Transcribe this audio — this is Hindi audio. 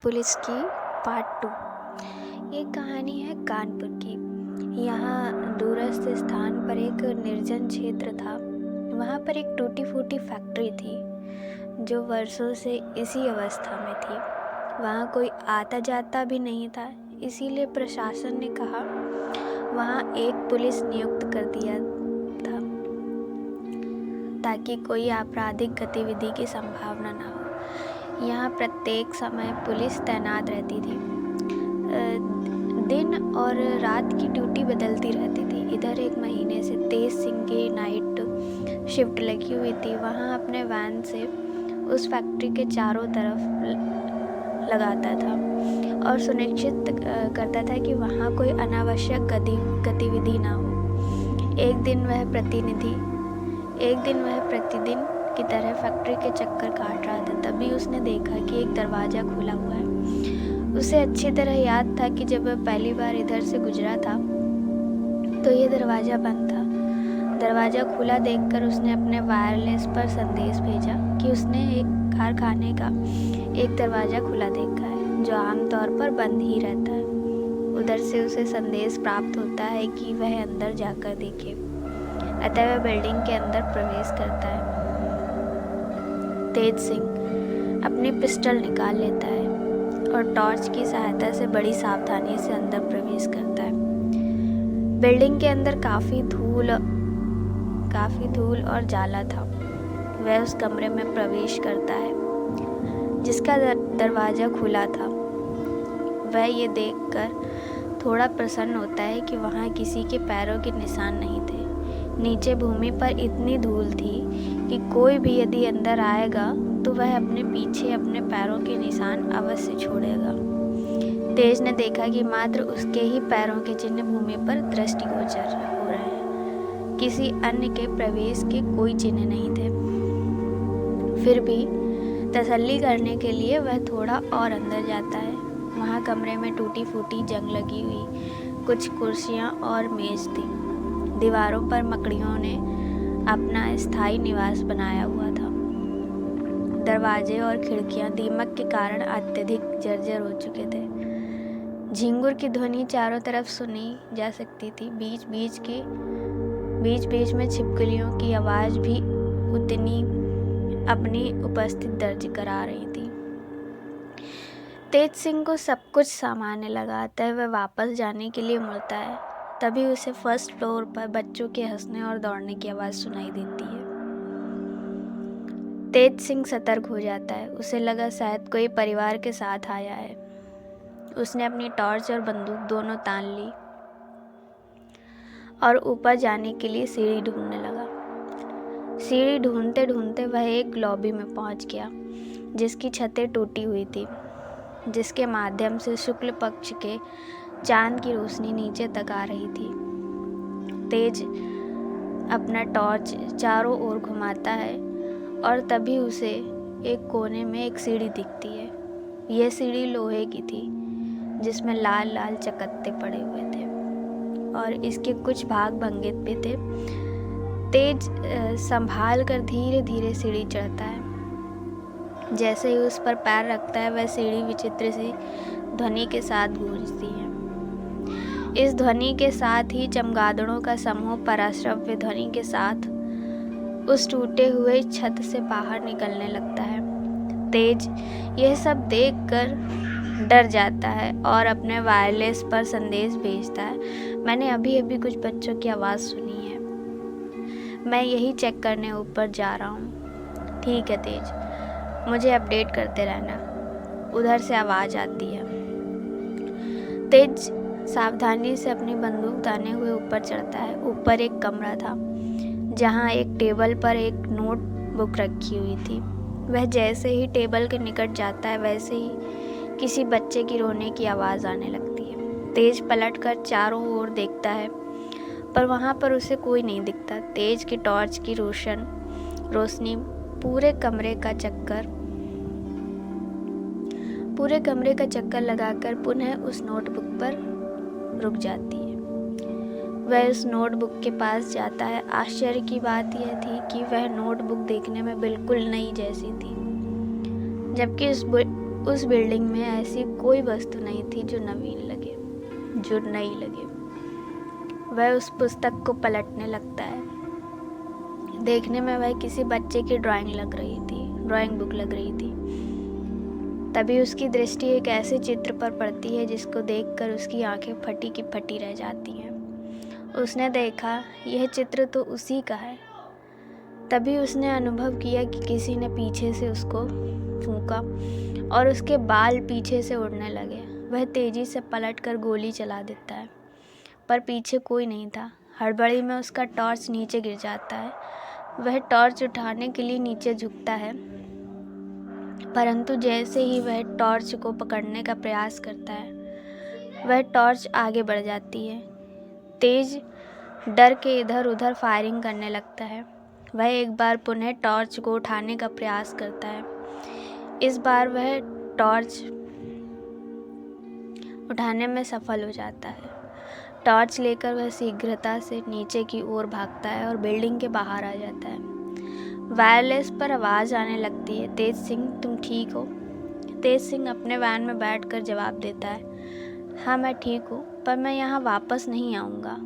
पुलिस की पार्ट 2। ये कहानी है कानपुर की। यहाँ दूरस्थ स्थान पर एक निर्जन क्षेत्र था। वहाँ पर एक टूटी फूटी फैक्ट्री थी जो वर्षों से इसी अवस्था में थी। वहाँ कोई आता जाता भी नहीं था, इसीलिए प्रशासन ने कहा वहाँ एक पुलिस नियुक्त कर दिया था ताकि कोई आपराधिक गतिविधि की संभावना न हो। यहाँ प्रत्येक समय पुलिस तैनात रहती थी। दिन और रात की ड्यूटी बदलती रहती थी। इधर एक महीने से तेज सिंह की नाइट शिफ्ट लगी हुई थी। वहाँ अपने वैन से उस फैक्ट्री के चारों तरफ लगाता था और सुनिश्चित करता था कि वहाँ कोई अनावश्यक गतिविधि ना हो। एक दिन वह प्रतिदिन की तरह फैक्ट्री के चक्कर काट रहा था। तभी उसने देखा कि एक दरवाज़ा खुला हुआ है। उसे अच्छी तरह याद था कि जब वह पहली बार इधर से गुजरा था तो ये दरवाज़ा बंद था। दरवाज़ा खुला देखकर उसने अपने वायरलेस पर संदेश भेजा कि उसने एक कारखाने का एक दरवाज़ा खुला देखा है जो आमतौर पर बंद ही रहता है। उधर से उसे संदेश प्राप्त होता है कि वह अंदर जाकर देखे। अतः वह बिल्डिंग के अंदर प्रवेश करता है। तेज सिंह अपनी पिस्टल निकाल लेता है और टॉर्च की सहायता से बड़ी सावधानी से अंदर प्रवेश करता है। बिल्डिंग के अंदर काफ़ी धूल और जाला था। वह उस कमरे में प्रवेश करता है जिसका दरवाज़ा खुला था। वह ये देखकर थोड़ा प्रसन्न होता है कि वहाँ किसी के पैरों के निशान नहीं थे। नीचे भूमि पर इतनी धूल थी कि कोई भी यदि अंदर आएगा तो वह अपने पीछे अपने पैरों के निशान अवश्य छोड़ेगा। तेज ने देखा कि मात्र उसके ही पैरों के चिन्ह भूमि पर दृष्टिगोचर हो रहे हैं। किसी अन्य के प्रवेश के कोई चिन्ह नहीं थे। फिर भी तसल्ली करने के लिए वह थोड़ा और अंदर जाता है। वहाँ कमरे में टूटी फूटी जंग लगी हुई कुछ कुर्सियाँ और मेज थी। दीवारों पर मकड़ियों ने अपना स्थायी निवास बनाया हुआ था। दरवाजे और खिड़कियां दीमक के कारण अत्यधिक जर्जर हो चुके थे। झिंगुर की ध्वनि चारों तरफ सुनी जा सकती थी। बीच बीच में छिपकलियों की आवाज़ भी उतनी अपनी उपस्थिति दर्ज करा रही थी। तेज सिंह को सब कुछ सामान्य लगा। अतः वह वापस जाने के लिए मुड़ता है। तभी उसे फर्स्ट फ्लोर पर बच्चों के हंसने और दौड़ने की आवाज़ सुनाई देती है। तेज सिंह सतर्क हो जाता है। उसे लगा शायद कोई परिवार के साथ आया है। उसने अपनी टॉर्च और बंदूक दोनों तान ली और ऊपर जाने के लिए सीढ़ी ढूंढने लगा। सीढ़ी ढूंढते ढूंढते वह एक लॉबी में पहुंच गया जिसकी छतें टूटी हुई थी, जिसके माध्यम से शुक्ल पक्ष के चांद की रोशनी नीचे तक आ रही थी। तेज अपना टॉर्च चारों ओर घुमाता है और तभी उसे एक कोने में एक सीढ़ी दिखती है। यह सीढ़ी लोहे की थी जिसमें लाल लाल चकत्ते पड़े हुए थे और इसके कुछ भाग भंगे भी थे। तेज संभाल कर धीरे धीरे सीढ़ी चढ़ता है। जैसे ही उस पर पैर रखता है वह सीढ़ी विचित्र सी ध्वनि के साथ गूंजती है। इस ध्वनि के साथ ही चमगादड़ों का समूह पराश्रव्य ध्वनि के साथ उस टूटे हुए छत से बाहर निकलने लगता है। तेज यह सब देखकर डर जाता है और अपने वायरलेस पर संदेश भेजता है। मैंने अभी अभी कुछ बच्चों की आवाज़ सुनी है। मैं यही चेक करने ऊपर जा रहा हूँ। ठीक है तेज, मुझे अपडेट करते रहना। उधर से आवाज़ आती है। तेज सावधानी से अपनी बंदूक ताने हुए ऊपर चढ़ता है। ऊपर एक कमरा था जहाँ एक टेबल पर एक नोटबुक रखी हुई थी। वह जैसे ही टेबल के निकट जाता है वैसे ही किसी बच्चे की रोने की आवाज़ आने लगती है। तेज पलटकर चारों ओर देखता है पर वहाँ पर उसे कोई नहीं दिखता। तेज की टॉर्च की रोशनी पूरे कमरे का चक्कर लगाकर पुनः उस नोटबुक पर रुक जाती है। वह उस नोटबुक के पास जाता है। आश्चर्य की बात यह थी कि वह नोटबुक देखने में बिल्कुल नई जैसी थी, जबकि उस बिल्डिंग में ऐसी कोई वस्तु नहीं थी जो नवीन लगे, जो नई लगे। वह उस पुस्तक को पलटने लगता है। देखने में वह किसी बच्चे की ड्राइंग बुक लग रही थी। तभी उसकी दृष्टि एक ऐसे चित्र पर पड़ती है जिसको देखकर उसकी आंखें फटी की फटी रह जाती हैं। उसने देखा, यह चित्र तो उसी का है। तभी उसने अनुभव किया कि किसी ने पीछे से उसको फूंका और उसके बाल पीछे से उड़ने लगे। वह तेजी से पलटकर गोली चला देता है, पर पीछे कोई नहीं था। हड़बड़ी में उसका टॉर्च नीचे गिर जाता है। वह टॉर्च उठाने के लिए नीचे झुकता है, परंतु जैसे ही वह टॉर्च को पकड़ने का प्रयास करता है, वह टॉर्च आगे बढ़ जाती है। तेज डर के इधर उधर फायरिंग करने लगता है। वह एक बार पुनः टॉर्च को उठाने का प्रयास करता है। इस बार वह टॉर्च उठाने में सफल हो जाता है। टॉर्च लेकर वह शीघ्रता से नीचे की ओर भागता है और बिल्डिंग के बाहर आ जाता है। वायरलेस पर आवाज़ आने लगती है, तेज सिंह तुम ठीक हो? तेज सिंह अपने वैन में बैठकर जवाब देता है, हाँ मैं ठीक हूँ, पर मैं यहाँ वापस नहीं आऊँगा।